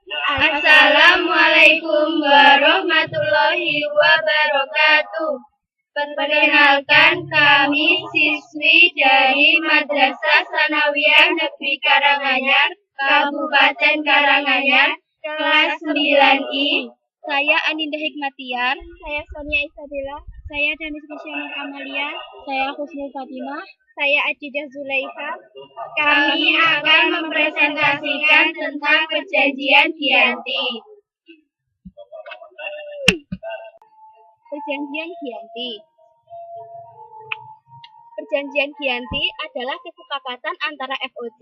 Assalamualaikum warahmatullahi wabarakatuh. Perkenalkan, kami siswi dari Madrasah Sanawiyah Negeri Karanganyar, Kabupaten Karanganyar, kelas 9I. Saya Aninda Hikmatiar. Saya Sonia Isabella. Saya Danis Kristiana Amalia. Saya Husnul Fatimah. Saya Ajidah Zulaikha. Kami akan mempresentasikan tentang Perjanjian Giyanti. Perjanjian Giyanti. Perjanjian Giyanti adalah kesepakatan antara FOC,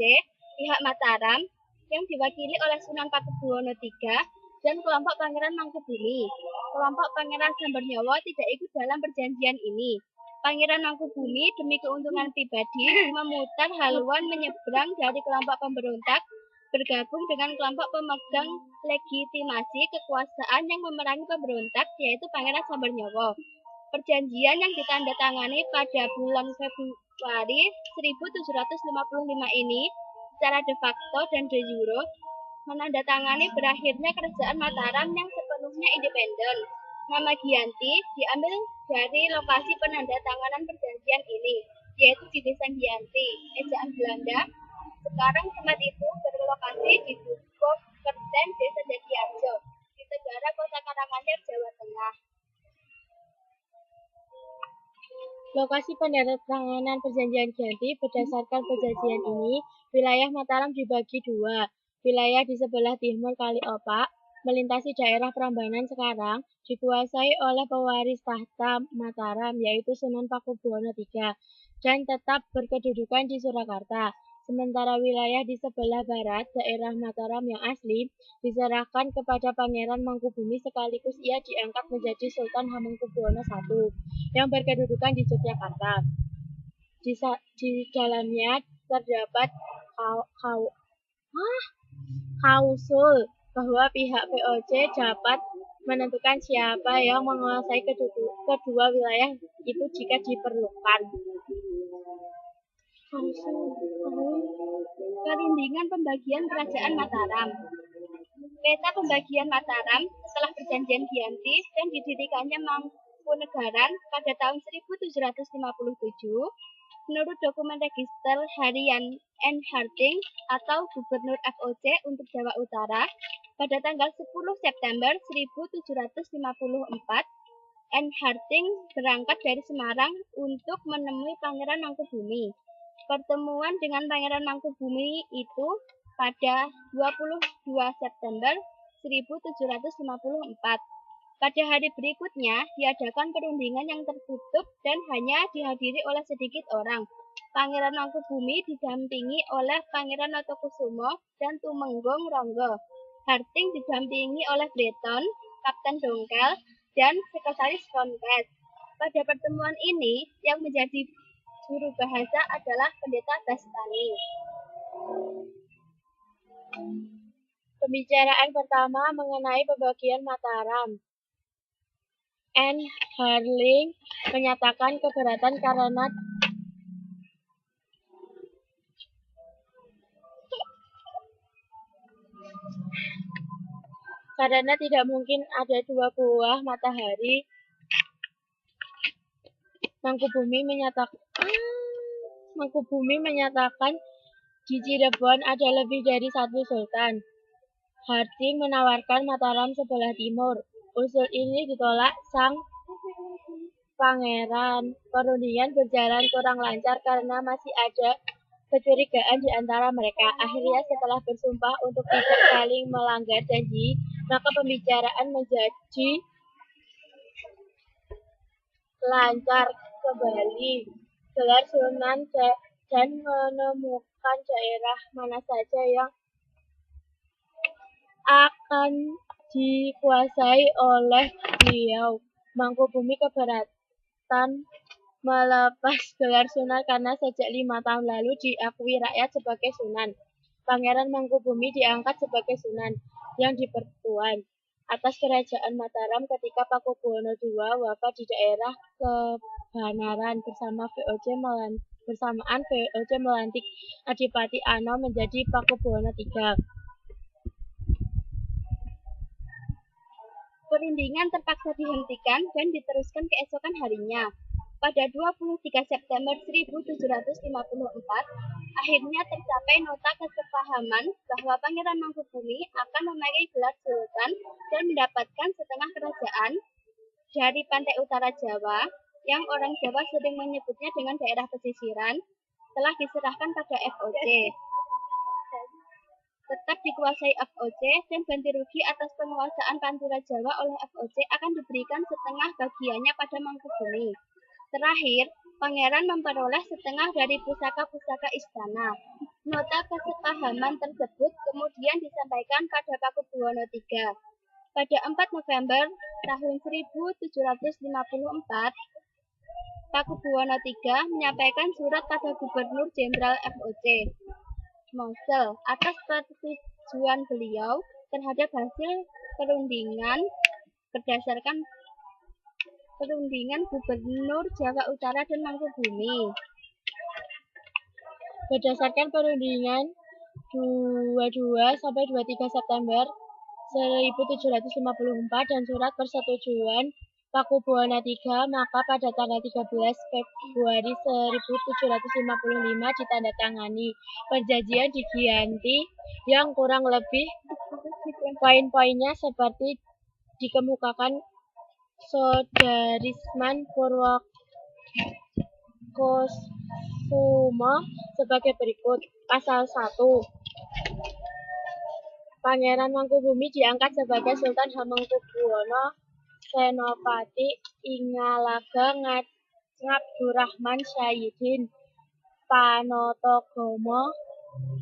pihak Mataram, yang diwakili oleh Sunan Pakubuwono III dan kelompok Pangeran Mangkubumi. Kelompok Pangeran Sambernyawa tidak ikut dalam perjanjian ini. Pangeran Mangkubumi demi keuntungan pribadi memutar haluan menyeberang dari kelompok pemberontak bergabung dengan kelompok pemegang legitimasi kekuasaan yang memerangi pemberontak, yaitu Pangeran Sambernyawa. Perjanjian yang ditandatangani pada bulan Februari 1755 ini secara de facto dan de jure menandatangani berakhirnya kerajaan Mataram yang sepenuhnya independen. Nama Giyanti diambil dari lokasi penandatanganan perjanjian ini, yaitu di Desa Giyanti, ejaan Belanda. Sekarang tempat itu berlokasi di Dukuh Kerten, Desa Jatiarjo, di Tegara, Kota Karanganyar, Jawa Tengah. Lokasi penandatanganan perjanjian Giyanti berdasarkan perjanjian ini, wilayah Mataram dibagi dua. Wilayah di sebelah timur Kali Opak, melintasi daerah Prambanan sekarang, dikuasai oleh pewaris tahta Mataram, yaitu Sunan Pakubuwono III, dan tetap berkedudukan di Surakarta. Sementara wilayah di sebelah barat, daerah Mataram yang asli, diserahkan kepada Pangeran Mangkubumi sekaligus ia diangkat menjadi Sultan Hamengkubuwono I, yang berkedudukan di Yogyakarta. Di dalamnya terdapat klausul bahwa pihak VOC dapat menentukan siapa yang menguasai kedua wilayah itu jika diperlukan. Perundingan pembagian kerajaan Mataram. Peta pembagian Mataram setelah perjanjian Giyanti dan didirikannya Mangkunegaran pada tahun 1757, menurut dokumen register harian N. Harding atau Gubernur FOC untuk Jawa Utara, pada tanggal 10 September 1754, N. Harding berangkat dari Semarang untuk menemui Pangeran Mangkubumi. Pertemuan dengan Pangeran Mangkubumi itu pada 22 September 1754. Pada hari berikutnya, diadakan perundingan yang tertutup dan hanya dihadiri oleh sedikit orang. Pangeran Mangkubumi didampingi oleh Pangeran Notokusumo dan Tumenggong Ronggo. Harding didampingi oleh Breton, Kapten Dongkel, dan Sekretaris Konpes. Pada pertemuan ini, yang menjadi juru bahasa adalah Pendeta Bastani. Pembicaraan pertama mengenai pembagian Mataram. N. Harding menyatakan keberatan karena tidak mungkin ada dua buah matahari. Mangkubumi menyatakan di Cirebon ada lebih dari satu sultan. Harding menawarkan Mataram sebelah timur. Usul ini ditolak sang pangeran. Perundingan berjalan kurang lancar karena masih ada kecurigaan di antara mereka. Akhirnya setelah bersumpah untuk tidak saling melanggar janji, maka pembicaraan menjadi lancar kembali. Gelar Sunan dan menemukan daerah mana saja yang akan dikuasai oleh beliau. Mangkubumi keberatan melepas gelar Sunan karena sejak 5 tahun lalu diakui rakyat sebagai Sunan. Pangeran Mangkubumi diangkat sebagai Sunan yang dipertuan atas kerajaan Mataram ketika Pakubuwono II wafat di daerah Kebanaran. Bersamaan VOC melantik Adipati Ano menjadi Pakubuwono III. Perundingan terpaksa dihentikan dan diteruskan keesokan harinya. Pada 23 September 1754, akhirnya tercapai nota kesepahaman bahwa Pangeran Mangkubumi akan memakai gelar sultan dan mendapatkan setengah kerajaan dari pantai utara Jawa, yang orang Jawa sering menyebutnya dengan daerah pesisiran, telah diserahkan pada FOC. Tetap dikuasai FOC dan ganti rugi atas penguasaan Pantura Jawa oleh FOC akan diberikan setengah bagiannya pada Mangkubumi. Terakhir, Pangeran memperoleh setengah dari pusaka-pusaka istana. Nota kesepahaman tersebut kemudian disampaikan pada Pakubuwono III. Pada 4 November tahun 1754, Pakubuwono III menyampaikan surat pada Gubernur Jenderal FOC Mosel atas persetujuan beliau terhadap hasil perundingan berdasarkan perundingan Gubernur Jawa Utara dan Mangkubumi. Berdasarkan perundingan 22 sampai 23 September 1754 dan surat persetujuan Pakubuwono III, maka pada tanggal 13 Februari 1755 ditandatangani perjanjian di Giyanti yang kurang lebih poin-poinnya seperti dikemukakan Sodarisman Purwokusumo sebagai berikut. Pasal 1. Pangeran Mangkubumi diangkat sebagai Sultan Hamengkubuwono Senopati Ingalaga Ngabdurrahman Syahidin Panotagama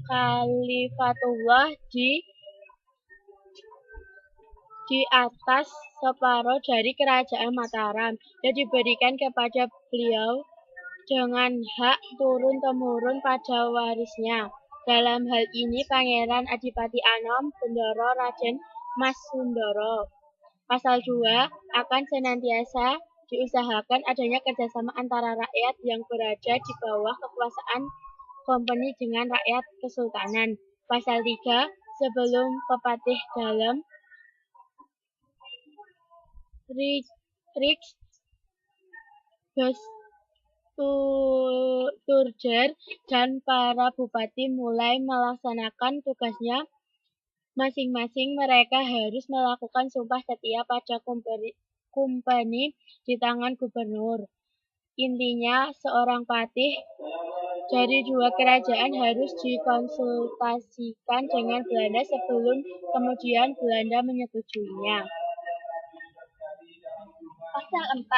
Khalifatullah di atas separuh dari kerajaan Mataram dan diberikan kepada beliau dengan hak turun-temurun pada warisnya. Dalam hal ini Pangeran Adipati Anom Bendoro Raden Mas Sundoro. Pasal 2. Akan senantiasa diusahakan adanya kerjasama antara rakyat yang berada di bawah kekuasaan kompeni dengan rakyat kesultanan. Pasal 3. Sebelum pepatih dalam Riksturjar dan para bupati mulai melaksanakan tugasnya masing-masing, mereka harus melakukan sumpah setia pada kumpeni di tangan gubernur. Intinya, seorang patih dari dua kerajaan harus dikonsultasikan dengan Belanda sebelum kemudian Belanda menyetujuinya. Pasal 4.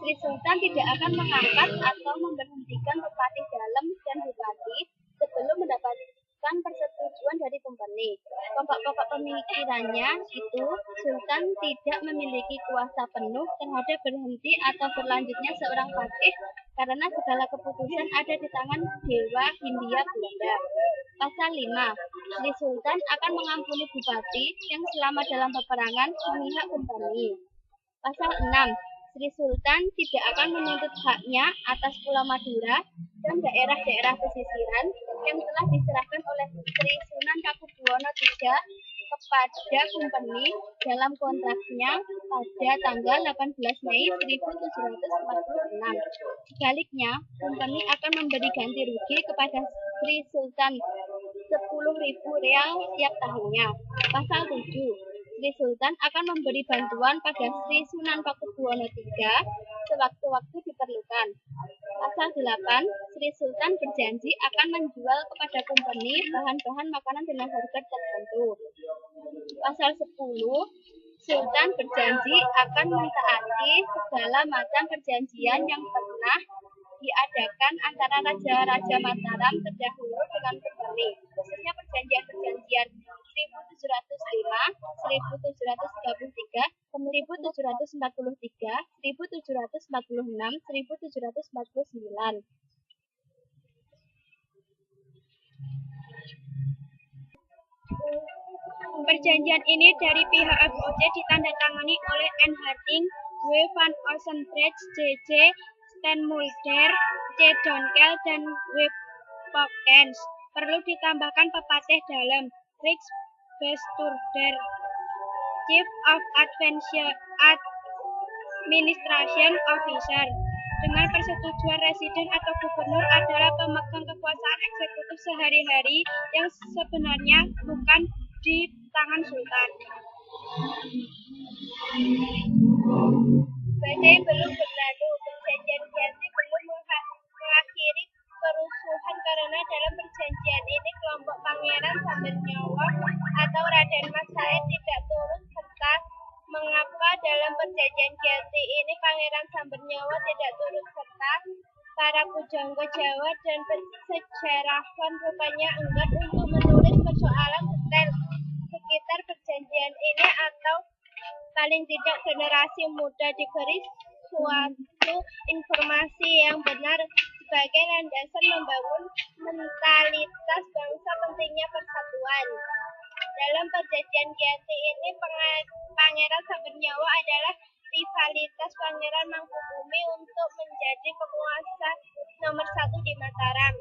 Sri Sultan tidak akan mengangkat atau memberhentikan pepatih dalam dan bupati sebelum mendapatkan persetujuan dari kompeni. Pokok-pokok pemikirannya itu, Sultan tidak memiliki kuasa penuh terhadap berhenti atau berlanjutnya seorang patih karena segala keputusan ada di tangan Dewa Hindia Belanda. Pasal 5. Sri Sultan akan mengampuni bupati yang selama dalam peperangan memihak kompeni. Pasal 6. Sri Sultan tidak akan menuntut haknya atas Pulau Madura dan daerah-daerah pesisiran yang telah diserahkan oleh Sri Sunan Pakubuwono III kepada kompeni dalam kontraknya pada tanggal 18 Mei 1746. Sebaliknya, kompeni akan memberi ganti rugi kepada Sri Sultan 10.000 real tiap tahunnya. Pasal 7. Sri Sultan akan memberi bantuan pada Sri Sunan Pakubuwono III sewaktu-waktu diperlukan. Pasal 8. Sri Sultan berjanji akan menjual kepada kompeni bahan-bahan makanan dengan harga tertentu. Pasal 10. Sultan berjanji akan mentaati segala macam perjanjian yang pernah diadakan antara raja-raja Mataram terdahulu dengan kompeni, khususnya perjanjian-perjanjian 1705, 1733, 1743, 1746, 1749. Perjanjian ini dari pihak FOC ditandatangani oleh N. Harding, W. van Ossendrecht, J. Steenmulder, C. Donkel, dan W. Pokens. Perlu ditambahkan pepatih dalam Riksbestuurder Chief of Administration Officer. Dengan persetujuan residen atau gubernur adalah pemegang kekuasaan eksekutif sehari-hari yang sebenarnya bukan di tangan sultan. Badai belum berlalu, perjanjian Giyanti belum mengakhiri kerusuhan karena dalam perjanjian ini kelompok Pangeran Sambernyawa atau Raden Mas Said tidak turut serta. Mengapa dalam perjanjian Giyanti ini Pangeran Sambernyawa tidak turut serta? Para pujangga Jawa dan sejarawan rupanya enggan untuk menulis persoalan detail sekitar perjanjian ini, atau paling tidak generasi muda diberi suatu informasi yang benar sebagai landasan membangun mentalitas bangsa pentingnya persatuan. Dalam perjanjian Giyanti ini Pangeran Sambernyawa adalah rivalitas Pangeran Mangkubumi untuk menjadi penguasa nomor 1 di Mataram.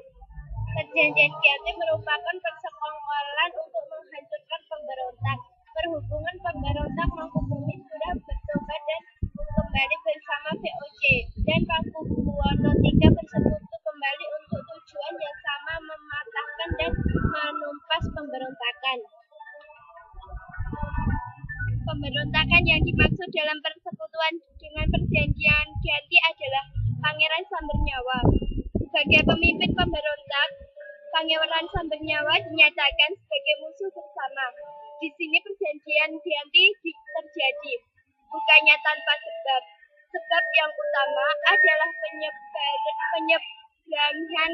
Perjanjian Giyanti merupakan persekongkolan untuk menghancurkan pemberontak. Berhubungan pemberontak Mangkubumi sudah bertobat dan kembali bersama VOC, dan Pakubuwono III bersekutu kembali untuk tujuan yang sama, mematahkan dan menumpas pemberontakan. Pemberontakan yang dimaksud dalam persekutuan dengan perjanjian Giyanti adalah Pangeran Sambernyawa. Sebagai pemimpin pemberontak, Pangeran Sambernyawa dinyatakan sebagai musuh bersama. Di sini perjanjian Giyanti terjadi, bukannya tanpa sebab. Sebab yang utama adalah penyeberangan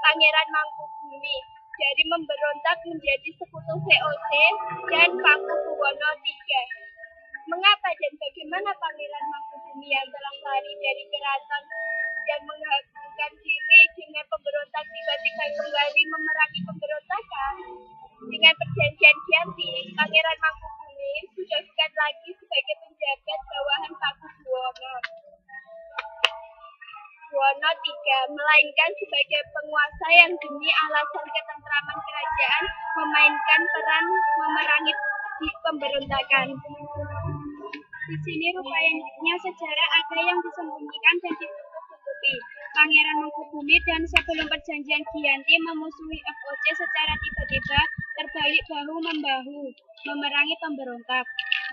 Pangeran Mangkubumi dari memberontak menjadi sekutu VOC dan Pakubuwono III. Mengapa dan bagaimana Pangeran Mangkubumi yang telah lari dari keraton dan menggabungkan diri dengan pemberontak tiba-tiba kembali memerangi pemberontakan? Dengan perjanjian Giyanti, Pangeran Mangkubumi sudah bukan lagi sebagai penjabat bawahan Pakubuwono III, melainkan sebagai penguasa yang demi alasan ketentraman kerajaan memainkan peran memerangi di pemberontakan. Di sini rupanya sejarah ada yang disembunyikan dan ditutup-tutupi. Pangeran Mangkubumi dan sebelum perjanjian Giyanti memusuhi FOC secara tiba-tiba terbalik bahu-membahu memerangi pemberontak.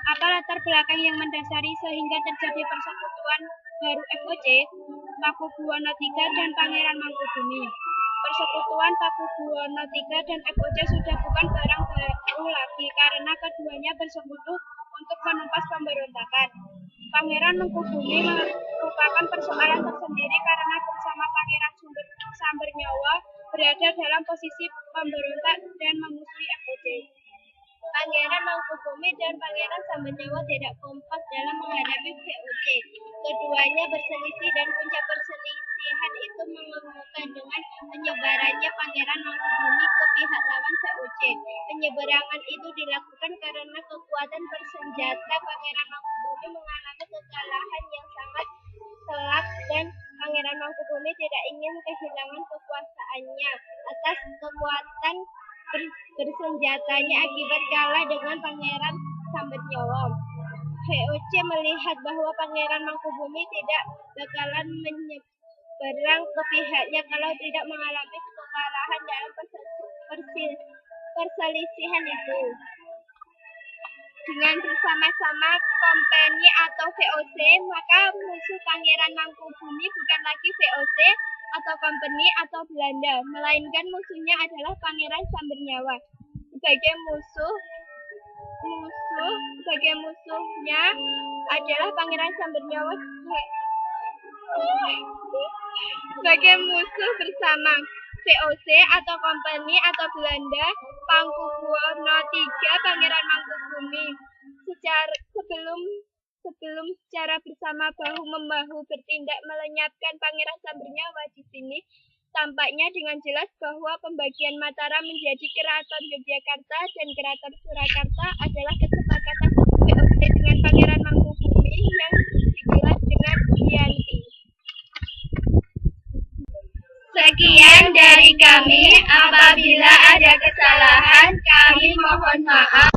Apa latar belakang yang mendasari sehingga terjadi persekutuan baru FOC, Pakubuwono III dan Pangeran Mangkubumi? Persekutuan Pakubuwono III dan FOC sudah bukan barang baru lagi karena keduanya bersekutu untuk menumpas pemberontakan. Pangeran Mangkubumi merupakan persoalan tersendiri karena bersama Pangeran Sambernyawa berada dalam posisi pemberontak dan memusuhi FOC. Pangeran Mangkubumi dan Pangeran Sambernyawa tidak kompak dalam menghadapi VOC. Keduanya berselisih dan puncak perselisihan itu mengemuka dengan penyebarannya Pangeran Mangkubumi ke pihak lawan VOC. Penyeberangan itu dilakukan karena kekuatan bersenjata Pangeran Mangkubumi mengalami kekalahan yang sangat telak dan Pangeran Mangkubumi tidak ingin kehilangan kekuasaannya atas kekuatan bersenjatanya akibat kalah dengan Pangeran Sambernyawa. VOC melihat bahwa Pangeran Mangkubumi tidak bakalan menyeberang ke pihaknya kalau tidak mengalami kekalahan dalam perselisihan itu. Dengan bersama-sama Kompeni atau VOC, maka musuh Pangeran Mangkubumi bukan lagi VOC atau Kompeni atau Belanda, melainkan musuhnya adalah Pangeran Sambernyawa. Sebagai musuhnya adalah Pangeran Sambernyawa sebagai musuh bersama VOC atau Kompeni atau Belanda, Pakubuwono III, Pangeran Mangkubumi. Sebelum secara bersama bahu-membahu bertindak melenyapkan Pangeran Sambernyawa, di sini tampaknya dengan jelas bahwa pembagian Mataram menjadi Keraton Yogyakarta dan Keraton Surakarta adalah kesepakatan VOC dengan Pangeran Mangkubumi yang digelar dengan Giyanti. Sekian dari kami, apabila ada kesalahan kami mohon maaf.